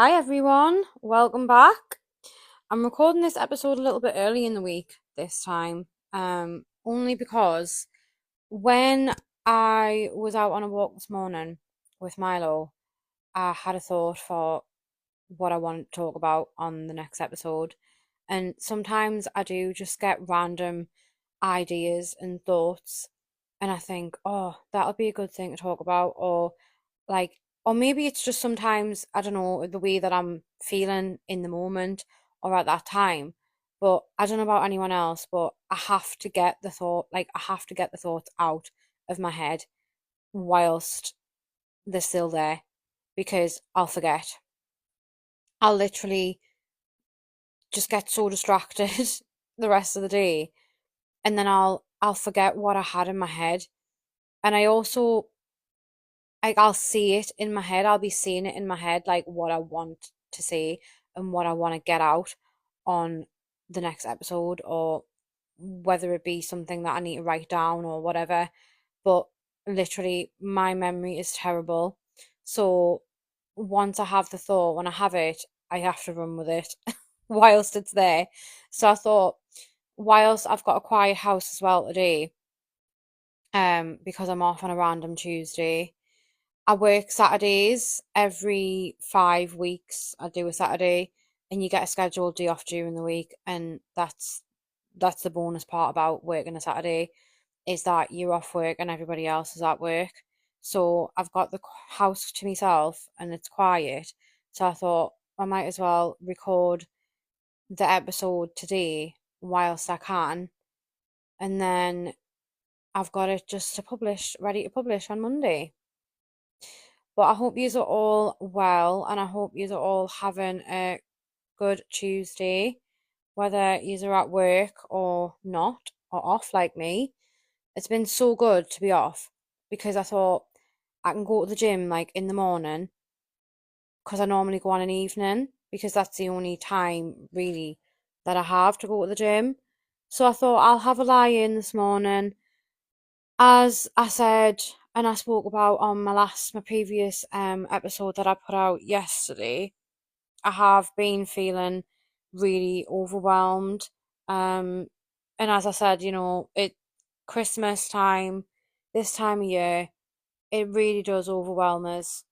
Hi everyone, welcome back. I'm recording this episode a little bit early in the week this time, only because when I was out on a walk this morning with Milo, I had a thought for what I want to talk about on the next episode. And sometimes I do just get random ideas and thoughts, and I think, oh, that'll be a good thing to talk about, like, or maybe it's just sometimes, I don't know, the way that I'm feeling in the moment or at that time. But I don't know about anyone else, but I have to get the thoughts out of my head whilst they're still there because I'll forget. I'll literally just get so distracted the rest of the day, and then I'll forget what I had in my head. And I also, like, I'll see it in my head. I'll be seeing it in my head, like what I want to say and what I want to get out on the next episode, or whether it be something that I need to write down or whatever. But literally, my memory is terrible. So once I have the thought, when I have it, I have to run with it whilst it's there. So I thought, whilst I've got a quiet house as well today, because I'm off on a random Tuesday. I work Saturdays every 5 weeks. I do a Saturday, and you get a scheduled day off during the week, and that's the bonus part about working a Saturday, is that you're off work and everybody else is at work. So I've got the house to myself and it's quiet. So I thought I might as well record the episode today whilst I can, and then I've got it just to publish, ready to publish on Monday. But I hope yous are all well, and I hope yous are all having a good Tuesday, whether yous are at work or not, or off like me. It's been so good to be off because I thought I can go to the gym like in the morning, because I normally go on an evening because that's the only time really that I have to go to the gym. So I thought I'll have a lie in this morning. As I said, and I spoke about on my previous episode that I put out yesterday, I have been feeling really overwhelmed. Um, and as I said, Christmas time, this time of year, it really does overwhelm us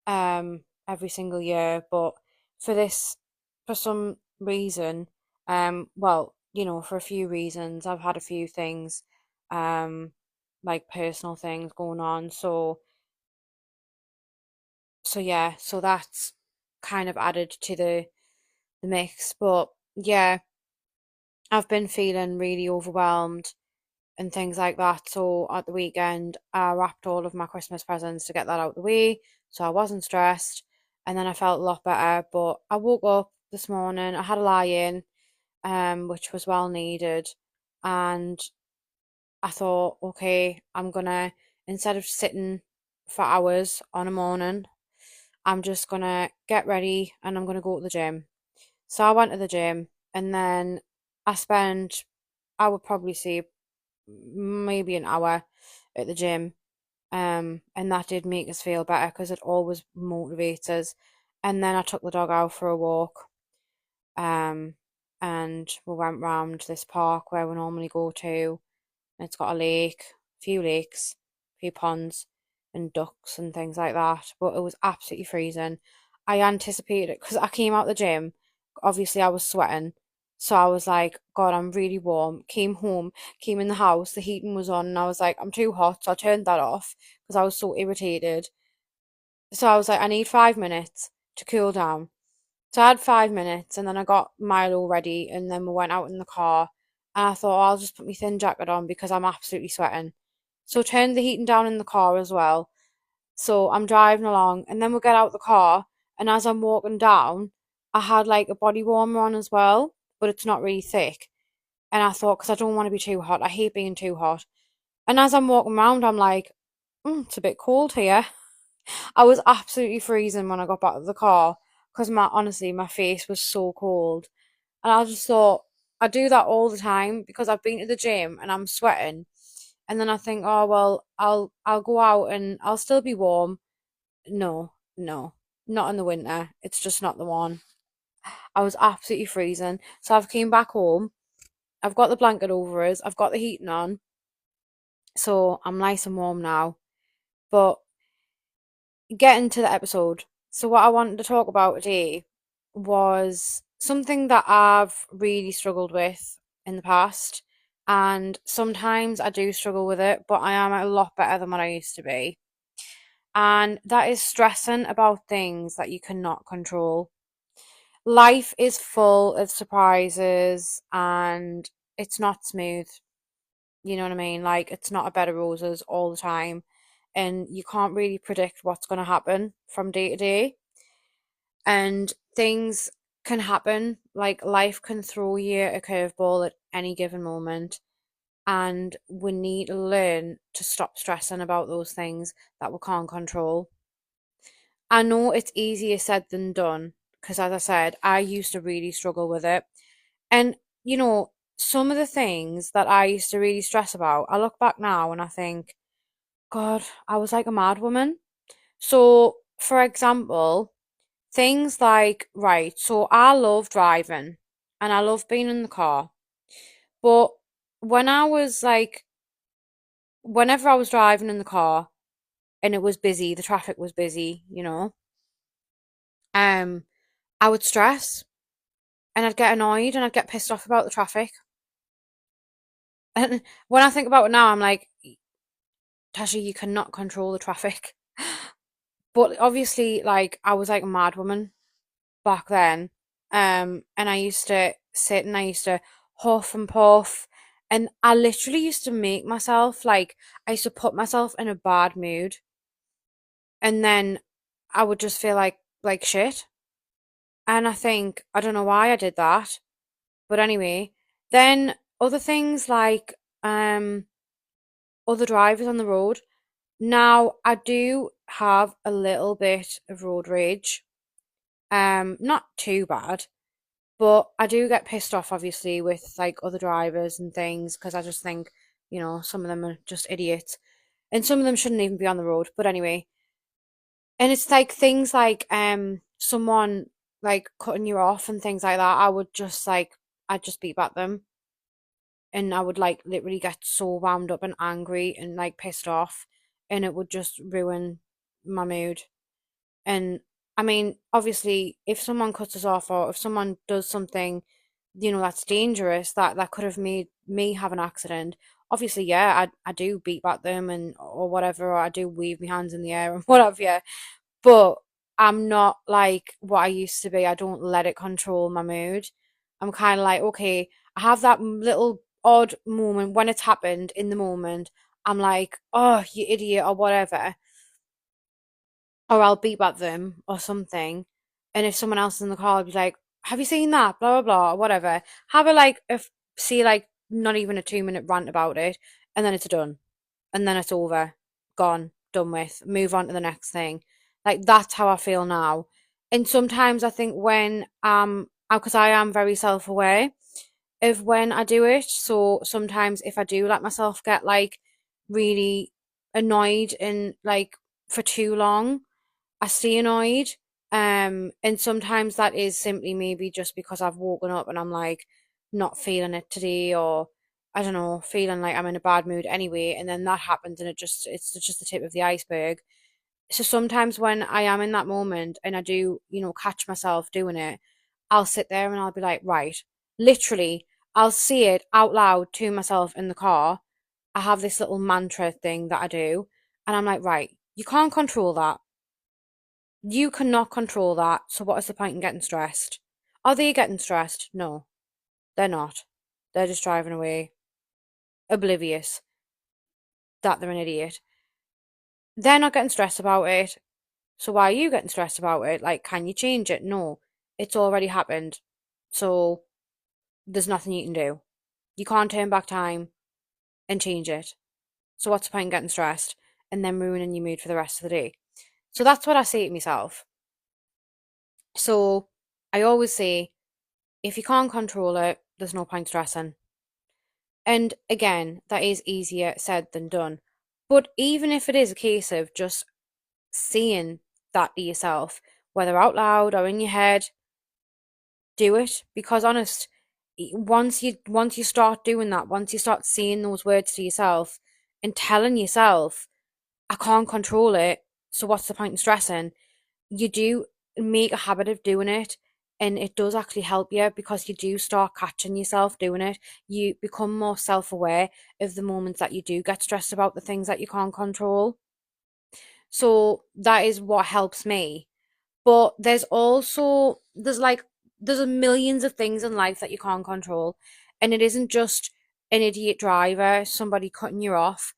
every single year. But for this, for some reason, for a few reasons, I've had a few things, um, like personal things going on. So yeah, so that's kind of added to the mix. But yeah, I've been feeling really overwhelmed and things like that. So at the weekend, I wrapped all of my Christmas presents to get that out of the way, so I wasn't stressed. And then I felt a lot better. But I woke up this morning, I had a lie in, which was well needed, and I thought, okay, I'm gonna, instead of sitting for hours on a morning, I'm just gonna get ready and I'm gonna go to the gym. So I went to the gym, and then I spent, I would probably say, maybe an hour at the gym. And that did make us feel better because it always motivates us. And then I took the dog out for a walk. Um, and we went round this park where we normally go to. It's got a lake, a few lakes, a few ponds, and ducks and things like that. But it was absolutely freezing. I anticipated it because I came out the gym. Obviously, I was sweating. So I was like, God, I'm really warm. Came home, came in the house, the heating was on, and I was like, I'm too hot. So I turned that off because I was so irritated. So I was like, I need 5 minutes to cool down. So I had 5 minutes, and then I got Milo ready, and then we went out in the car. And I thought, oh, I'll just put my thin jacket on because I'm absolutely sweating. So turned the heating down in the car as well. So I'm driving along, and then we get out the car, and as I'm walking down, I had like a body warmer on as well, but it's not really thick. And I thought, because I don't want to be too hot, I hate being too hot. And as I'm walking around, I'm like, it's a bit cold here. I was absolutely freezing when I got back to the car because honestly, my face was so cold. And I just thought, I do that all the time because I've been to the gym and I'm sweating. And then I think, oh well, I'll go out and I'll still be warm. No, no. not in the winter. It's just not the one. I was absolutely freezing. So I've came back home. I've got the blanket over us. I've got the heating on. So I'm nice and warm now. But getting to the episode. So what I wanted to talk about today was something that I've really struggled with in the past. And sometimes I do struggle with it, but I am a lot better than what I used to be. And that is stressing about things that you cannot control. Life is full of surprises and it's not smooth. You know what I mean? Like, it's not a bed of roses all the time. And you can't really predict what's going to happen from day to day. And things can happen. Like, life can throw you a curveball at any given moment. And we need to learn to stop stressing about those things that we can't control. I know it's easier said than done because, as I said, I used to really struggle with it. And, some of the things that I used to really stress about, I look back now and I think, God, I was like a mad woman. So, for example, things like, right, so I love driving and I love being in the car. But when I was like, whenever I was driving in the car and it was busy, the traffic was busy, um, I would stress and I'd get annoyed and I'd get pissed off about the traffic. And when I think about it now, I'm like, Tasha, you cannot control the traffic. But obviously, like, I was like a mad woman back then. And I used to sit and I used to huff and puff. And I literally used to make myself, like, I used to put myself in a bad mood. And then I would just feel like shit. And I think, I don't know why I did that. But anyway, then other things like, other drivers on the road. Now, I do have a little bit of road rage. Not too bad, but I do get pissed off obviously with like other drivers and things because I just think, some of them are just idiots and some of them shouldn't even be on the road. But anyway, and it's like things like someone like cutting you off and things like that. I'd just beat at them and I would like literally get so wound up and angry and like pissed off and it would just ruin my mood. And I mean, obviously, if someone cuts us off or if someone does something, that's dangerous, that could have made me have an accident. Obviously, yeah, I do beat back them and or whatever, or I do wave my hands in the air and whatever, yeah. But I'm not like what I used to be. I don't let it control my mood. I'm kind of like, okay, I have that little odd moment when it's happened in the moment. I'm like, oh, you idiot, or whatever, or I'll beep at them or something. And if someone else is in the car, I'll be like, "Have you seen that?" Blah blah blah, or whatever. Have a like, if see like not even a 2 minute rant about it, and then it's done, and then it's over, gone, done with. Move on to the next thing. Like that's how I feel now. And sometimes I think when because I am very self aware of when I do it. So sometimes if I do let myself get like really annoyed and like for too long I stay annoyed. And sometimes that is simply maybe just because I've woken up and I'm like not feeling it today, or I don't know, feeling like I'm in a bad mood anyway, and then that happens and it's just the tip of the iceberg. So sometimes when I am in that moment and I do, catch myself doing it, I'll sit there and I'll be like, right, literally, I'll say it out loud to myself in the car. I have this little mantra thing that I do, and I'm like, right, you can't control that. You cannot control that, so what is the point in getting stressed? Are they getting stressed? No, they're not. They're just driving away, oblivious that they're an idiot. They're not getting stressed about it, so why are you getting stressed about it? Like, can you change it? No, it's already happened, so there's nothing you can do. You can't turn back time and change it. So what's the point in getting stressed and then ruining your mood for the rest of the day? So that's what I say to myself. So I always say, if you can't control it, there's no point stressing. And again, that is easier said than done. But even if it is a case of just seeing that to yourself, whether out loud or in your head, do it. Because honest, once you start doing that, once you start saying those words to yourself and telling yourself, I can't control it, so what's the point in stressing? You do make a habit of doing it, and it does actually help you because you do start catching yourself doing it. You become more self-aware of the moments that you do get stressed about the things that you can't control. So that is what helps me. But there's millions of things in life that you can't control, and it isn't just an idiot driver, somebody cutting you off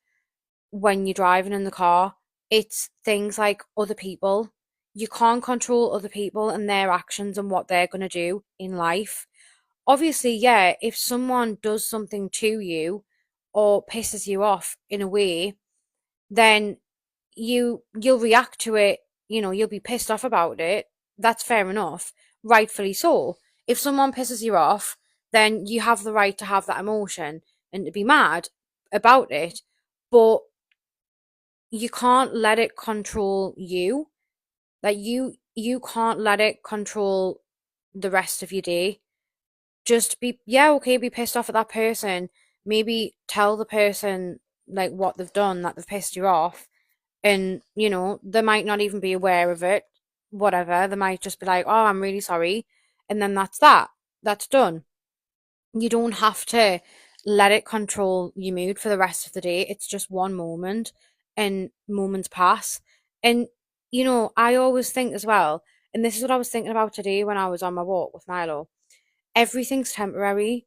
when you're driving in the car. It's things like other people. You can't control other people and their actions and what they're going to do in life. Obviously, yeah, if someone does something to you or pisses you off in a way, then you'll react to it, you'll be pissed off about it. That's fair enough, rightfully so. If someone pisses you off, then you have the right to have that emotion and to be mad about it. But you can't let it control you. Like you can't let it control the rest of your day. Just be, yeah, okay, be pissed off at that person. Maybe tell the person like what they've done, that they've pissed you off, and they might not even be aware of it. Whatever, they might just be like, oh, I'm really sorry, and then that's done. You don't have to let it control your mood for the rest of the day. It's just one moment, and moments pass. And I always think as well, and this is what I was thinking about today when I was on my walk with Milo. Everything's temporary.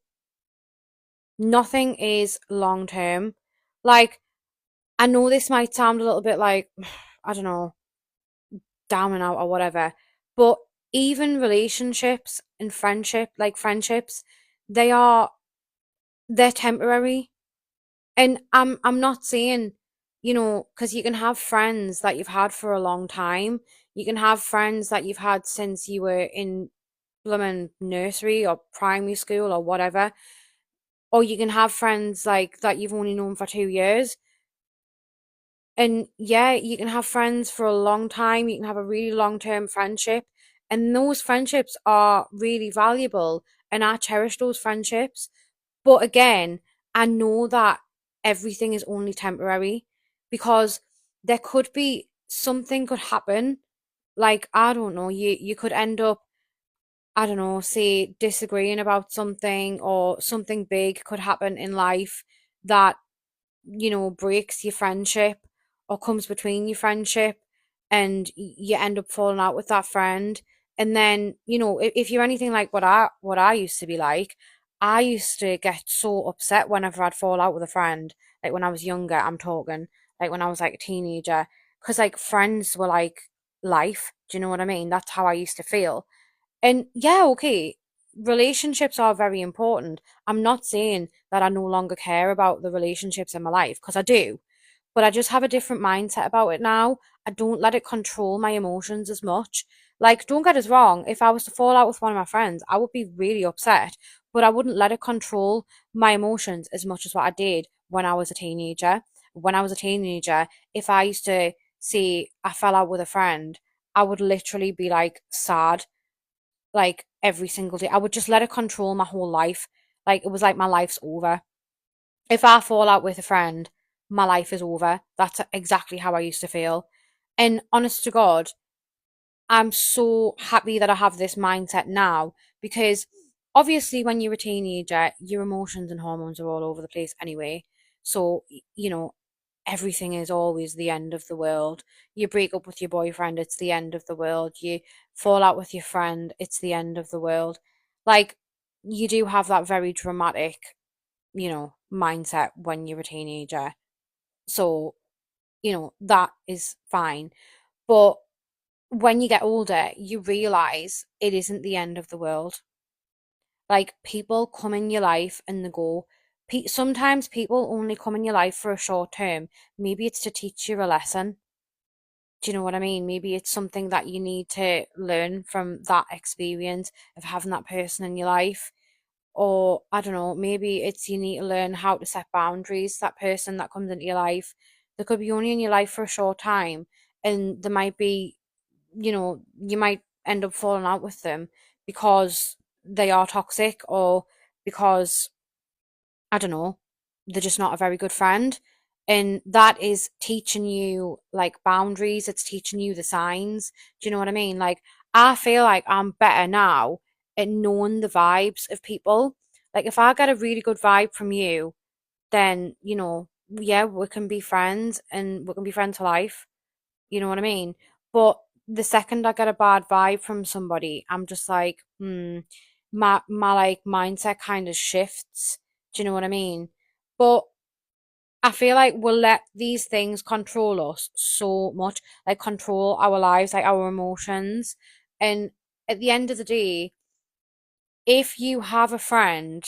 Nothing is long term. Like, I know this might sound a little bit like, I don't know, down and out or whatever, but even relationships and friendships, they are they're temporary. And I'm not saying, because you can have friends that you've had for a long time. You can have friends that you've had since you were in blooming nursery or primary school or whatever. Or you can have friends like that you've only known for 2 years. And yeah, you can have friends for a long time. You can have a really long-term friendship. And those friendships are really valuable. And I cherish those friendships. But again, I know that everything is only temporary because there could be something could happen. Like, I don't know, you could end up, I don't know, say disagreeing about something, or something big could happen in life that breaks your friendship or comes between your friendship, and you end up falling out with that friend. And then, if you're anything like what I used to be like, I used to get so upset whenever I'd fall out with a friend. Like when I was younger, I'm talking, like when I was like a teenager, because like friends were like life. Do you know what I mean? That's how I used to feel. And yeah, okay, relationships are very important. I'm not saying that I no longer care about the relationships in my life, because I do, but I just have a different mindset about it now. I don't let it control my emotions as much. Like, don't get us wrong, if I was to fall out with one of my friends, I would be really upset, but I wouldn't let it control my emotions as much as what I did when I was a teenager. When I was a teenager, if I used to say I fell out with a friend, I would literally be like sad, like every single day. I would just let it control my whole life. Like it was like my life's over. If I fall out with a friend, my life is over. That's exactly how I used to feel. And honest to God, I'm so happy that I have this mindset now, because obviously when you're a teenager, your emotions and hormones are all over the place anyway. So, everything is always the end of the world. You break up with your boyfriend, it's the end of the world. You fall out with your friend, it's the end of the world. Like, you do have that very dramatic, mindset when you're a teenager. So, that is fine. But when you get older, you realize it isn't the end of the world. Like, people come in your life and they go. Sometimes people only come in your life for a short term. Maybe it's to teach you a lesson. Do you know what I mean? Maybe it's something that you need to learn from that experience of having that person in your life. Or I don't know, maybe it's you need to learn how to set boundaries. That person that comes into your life, they could be only in your life for a short time, and they might be you might end up falling out with them because they are toxic, or because, I don't know, they're just not a very good friend. And that is teaching you like boundaries, it's teaching you the signs. Do you know what I mean? Like, I feel like I'm better now at knowing the vibes of people. Like, if I get a really good vibe from you, then, yeah, we can be friends and we can be friends for life. You know what I mean? But the second I get a bad vibe from somebody, I'm just like, my like mindset kind of shifts. Do you know what I mean? But I feel like we'll let these things control us so much, like control our lives, like our emotions. And at the end of the day, if you have a friend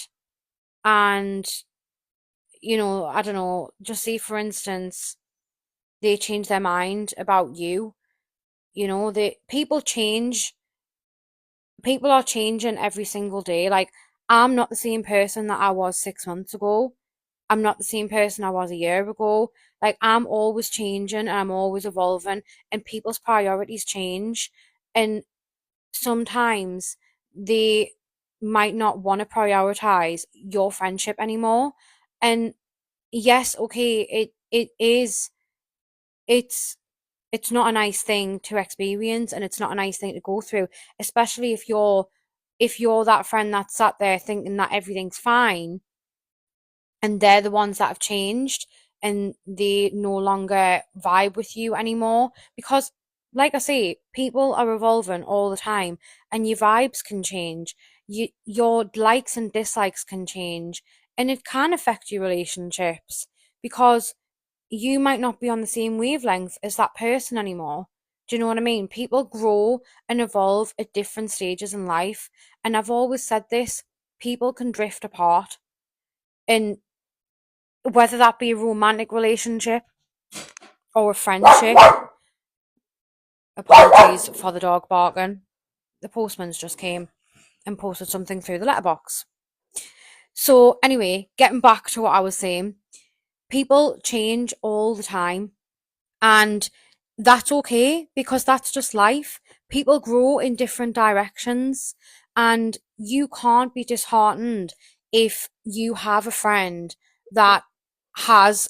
and, I don't know, just say for instance, they change their mind about you, the people are changing every single day. Like, I'm not the same person that I was 6 months ago. I'm not the same person I was a year ago. Like, I'm always changing and I'm always evolving, and people's priorities change. And sometimes they might not want to prioritize your friendship anymore. And yes, okay, it's it's not a nice thing to experience, and it's not a nice thing to go through, especially if you're that friend that sat there thinking that everything's fine, and they're the ones that have changed and they no longer vibe with you anymore. Because, like I say, people are evolving all the time, and your vibes can change. Your likes and dislikes can change, and it can affect your relationships, because you might not be on the same wavelength as that person anymore. Do you know what I mean? People grow and evolve at different stages in life. And I've always said this, people can drift apart. And whether that be a romantic relationship or a friendship, apologies for the dog barking. The postman's just came and posted something through the letterbox. So, anyway, getting back to what I was saying, people change all the time. And that's okay, because that's just life. People grow in different directions, and you can't be disheartened if you have a friend that has,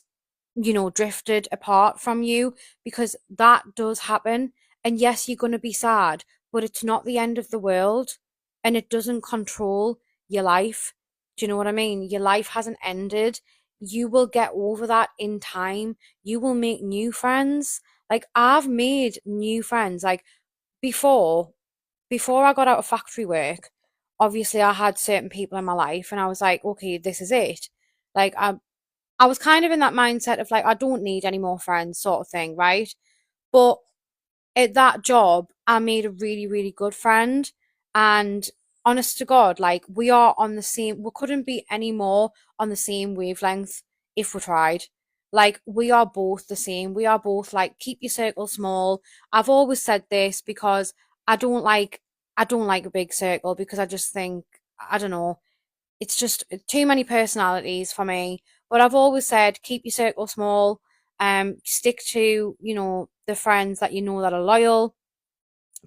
drifted apart from you, because that does happen. And yes, you're going to be sad, but it's not the end of the world, and it doesn't control your life. Do you know what I mean? Your life hasn't ended. You will get over that in time. You will make new friends. Like, I've made new friends. Like, before, before I got out of factory work, obviously I had certain people in my life, and I was like, okay, this is it. Like, I was kind of in that mindset of like, I don't need any more friends, sort of thing, right? But at that job, I made a really, really good friend. And honest to God, like, we are on the same, we couldn't be any more on the same wavelength if we tried. Like, we are both the same. We are both like, keep your circle small. I've always said this because I don't like, I don't like a big circle, because I just think, I don't know, it's just too many personalities for me. But I've always said, keep your circle small. Stick to, the friends that you know that are loyal.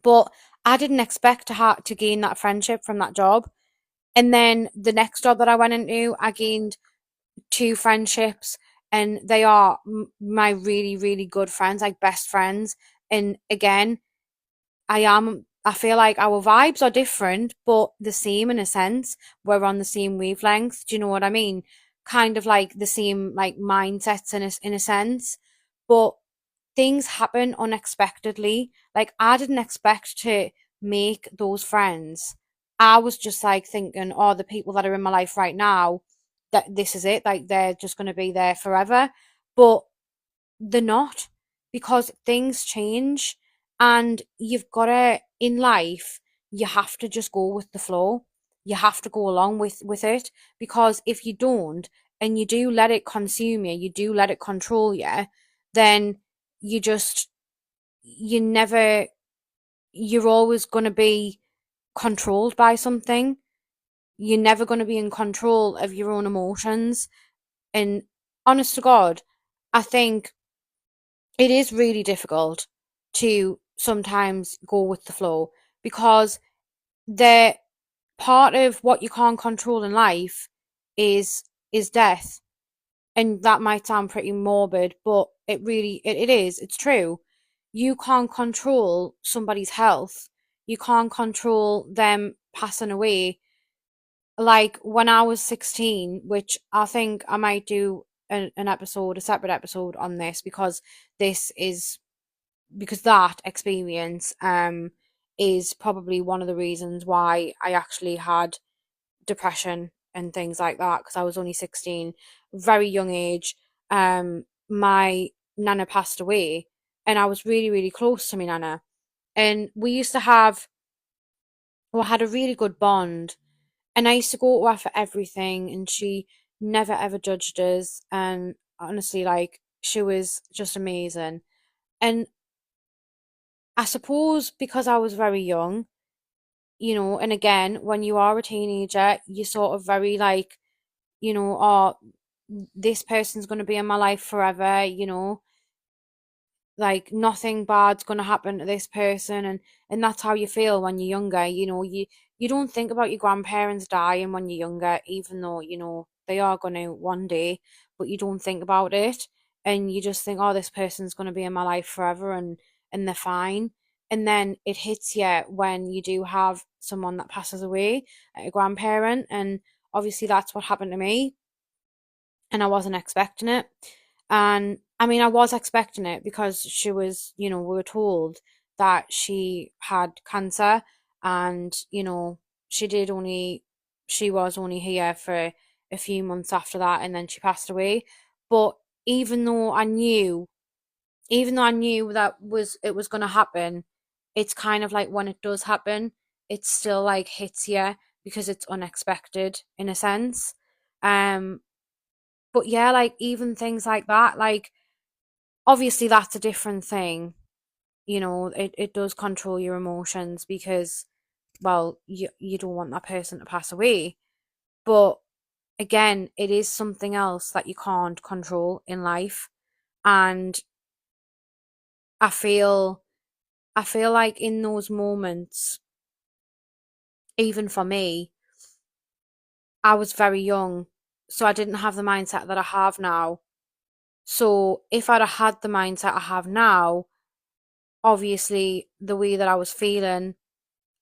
But I didn't expect to gain that friendship from that job. And then the next job that I went into, I gained two friendships, and they are my really, really good friends, like best friends. And again, I feel like our vibes are different, but the same in a sense. We're on the same wavelength. Do you know what I mean? Kind of like the same like mindsets in a sense. But things happen unexpectedly. Like, I didn't expect to make those friends. I was just like thinking, oh, the people that are in my life right now, that this is it. Like, they're just going to be there forever. But they're not, because things change, and you've got to, in life, you have to just go with the flow. You have to go along with it, because if you don't, and you do let it consume you, you do let it control you, then you just, you never, you're always going to be controlled by something. You're never going to be in control of your own emotions. And honest to God, I think it is really difficult to sometimes go with the flow, because the part of what you can't control in life is death. And that might sound pretty morbid, but it is, it's true. You can't control somebody's health. You can't control them passing away. Like when I was 16, which I think I might do an episode, a separate episode on this, because this is because that experience is probably one of the reasons why I actually had depression and things like that, because I was only 16, very young age. My nana passed away, and I was really, really close to my nana. And we used to have, well, had a really good bond. And I used to go to her for everything, and she never ever judged us. And honestly, like, she was just amazing. And I suppose because I was very young, and again, when you are a teenager, you sort of very like, oh, this person's going to be in my life forever, like nothing bad's going to happen to this person. And that's how you feel when you're younger. You don't think about your grandparents dying when you're younger, even though they are going to one day, but you don't think about it. And you just think, oh, this person's going to be in my life forever, and they're fine. And then it hits you when you do have someone that passes away, like a grandparent. And obviously that's what happened to me, and I wasn't expecting it. And I mean, I was expecting it because she was, we were told that she had cancer, and, she was only here for a few months after that, and then she passed away. But even though I knew, that it was going to happen, it's kind of like when it does happen, it still like hits you because it's unexpected in a sense. Um, but yeah, like even things like that, like obviously that's a different thing. It does control your emotions because, well, you don't want that person to pass away. But again, it is something else that you can't control in life. And I feel I feel like in those moments, even for me, I was very young, so I didn't have the mindset that I have now. So if I'd have had the mindset I have now, obviously the way that I was feeling,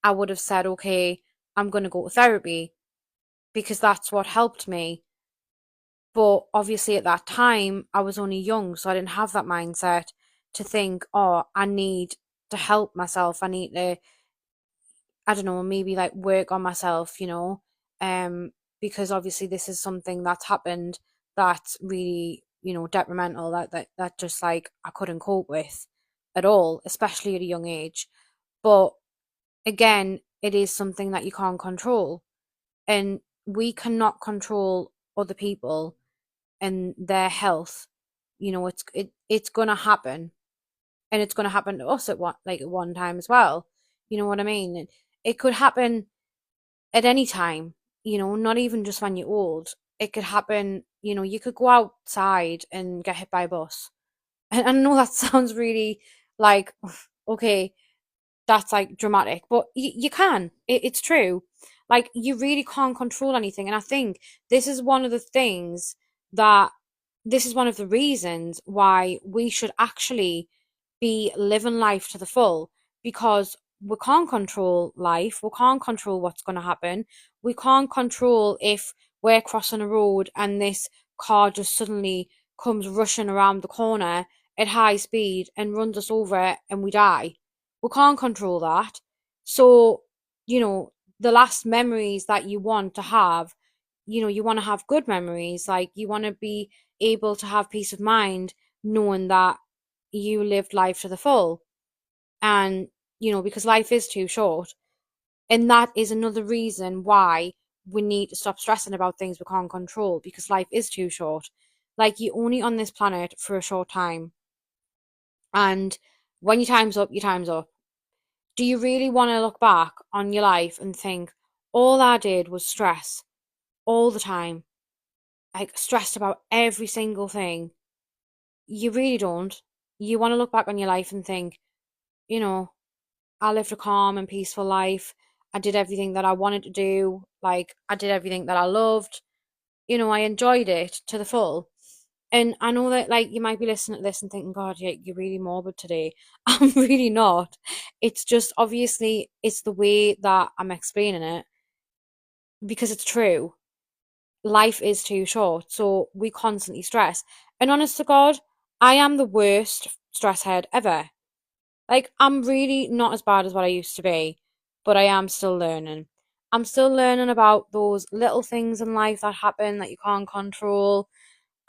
I would have said, okay, I'm going to go to therapy because that's what helped me. But obviously at that time, I was only young, so I didn't have that mindset to think, oh, I need to help myself. I need to, I don't know, maybe like work on myself, um, because obviously this is something that's happened that's really, detrimental, that just like I couldn't cope with at all, especially at a young age. But again, it is something that you can't control. And we cannot control other people and their health. It's gonna happen, and it's gonna happen to us at one time as well. You know what I mean? It could happen at any time. Not even just when you're old. It could happen. You could go outside and get hit by a bus. And I know that sounds really like okay, that's like dramatic, but you can. It's true. Like you really can't control anything, and I think this is one of the things that this is one of the reasons why we should actually be living life to the full, because we can't control life. We can't control what's going to happen. We can't control if we're crossing a road and this car just suddenly comes rushing around the corner at high speed and runs us over and we die. We can't control that. So, the last memories that you want to have, you want to have good memories. Like you want to be able to have peace of mind knowing that you lived life to the full. And, because life is too short. And that is another reason why we need to stop stressing about things we can't control, because life is too short. Like you're only on this planet for a short time. And when your time's up, your time's up. Do you really want to look back on your life and think, all I did was stress all the time, like stressed about every single thing? You really don't. You want to look back on your life and think, you know, I lived a calm and peaceful life. I did everything that I wanted to do. Like, I did everything that I loved. I enjoyed it to the full. And I know that, like, you might be listening to this and thinking, God, you're really morbid today. I'm really not. It's just, obviously, it's the way that I'm explaining it because it's true. Life is too short, so we constantly stress. And honest to God, I am the worst stress head ever. Like, I'm really not as bad as what I used to be, but I am still learning. I'm still learning about those little things in life that happen that you can't control.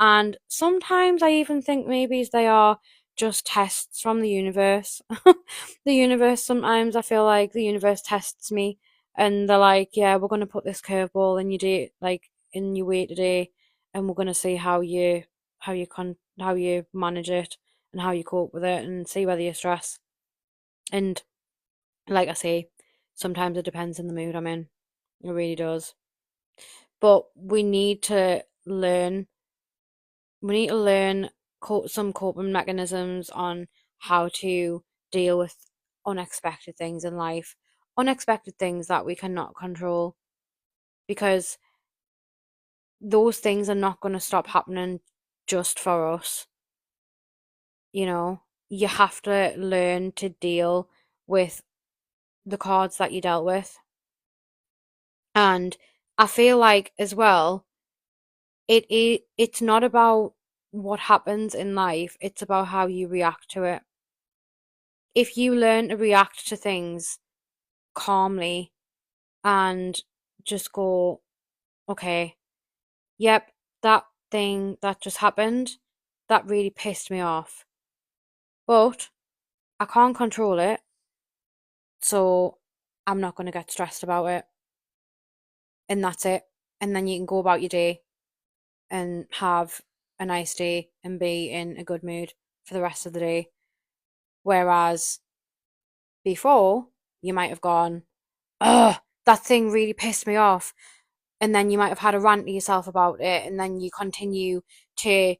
And sometimes I even think maybe they are just tests from the universe. The universe, sometimes I feel like the universe tests me and they're like, yeah, we're going to put this curveball in your day, like in your way today, and we're going to see how you manage it and how you cope with it and see whether you stress. And like I say, sometimes it depends on the mood I'm in. It really does. But we need to learn some coping mechanisms on how to deal with unexpected things in life, unexpected things that we cannot control, because those things are not going to stop happening just for us. You know, you have to learn to deal with the cards that you dealt with. And I feel like as well, it's not about what happens in life, it's about how you react to it. If you learn to react to things calmly and just go, okay, yep, that thing that just happened, that really pissed me off. But I can't control it, so I'm not going to get stressed about it. And that's it. And then you can go about your day and have a nice day and be in a good mood for the rest of the day. Whereas before, you might have gone, ugh, that thing really pissed me off. And then you might have had a rant to yourself about it, and then you continue to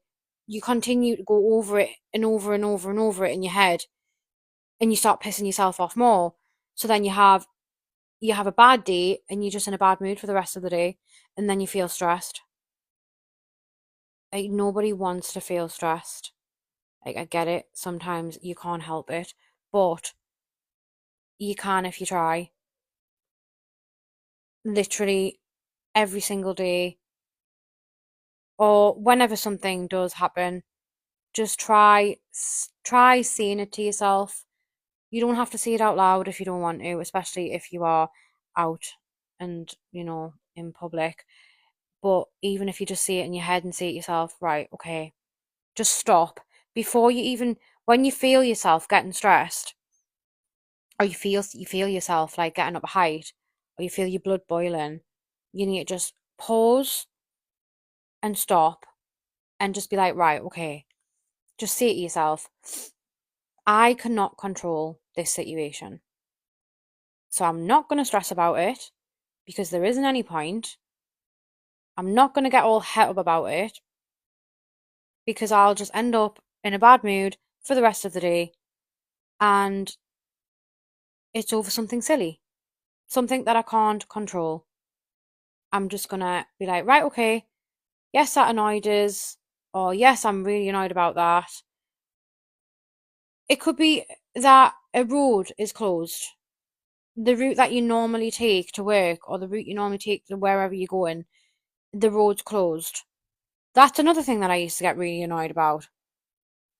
go over it and over and over and over it in your head, and you start pissing yourself off more. So then you have a bad day and you're just in a bad mood for the rest of the day, and then you feel stressed. Like, nobody wants to feel stressed. Like, I get it, sometimes you can't help it, but you can if you try. Literally every single day, or whenever something does happen, just try saying it to yourself. You don't have to say it out loud if you don't want to, especially if you are out and, in public. But even if you just say it in your head and say it yourself, right, okay, just stop before you even, when you feel yourself getting stressed, or you feel yourself like getting up a height, or you feel your blood boiling, you need to just pause and stop and just be like, right, okay, just say it to yourself, I cannot control this situation. So I'm not going to stress about it because there isn't any point. I'm not going to get all het up about it because I'll just end up in a bad mood for the rest of the day, and it's over something silly, something that I can't control. I'm just going to be like, right, okay, yes, that annoyed us, or yes, I'm really annoyed about that. It could be that a road is closed. The route that you normally take to work, or the route you normally take to wherever you're going, the road's closed. That's another thing that I used to get really annoyed about.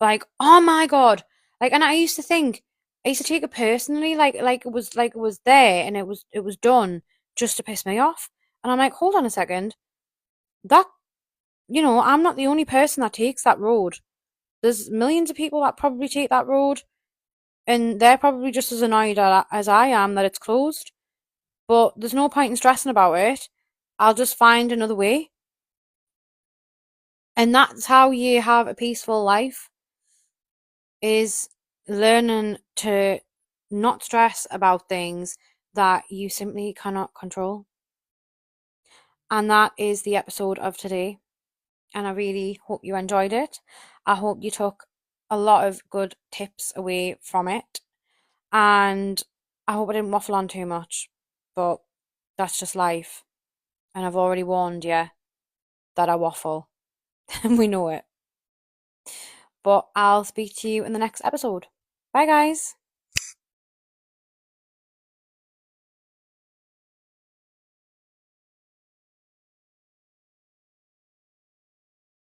Like, oh my God. Like, and I used to take it personally, like it was there and it was done just to piss me off. And I'm like, hold on a second. That, I'm not the only person that takes that road. There's millions of people that probably take that road, and they're probably just as annoyed as I am that it's closed. But there's no point in stressing about it. I'll just find another way. And that's how you have a peaceful life, is learning to not stress about things that you simply cannot control. And that is the episode of today. And I really hope you enjoyed it. I hope you took a lot of good tips away from it. And I hope I didn't waffle on too much, but that's just life. And I've already warned you that I waffle, and we know it. But I'll speak to you in the next episode. Bye, guys.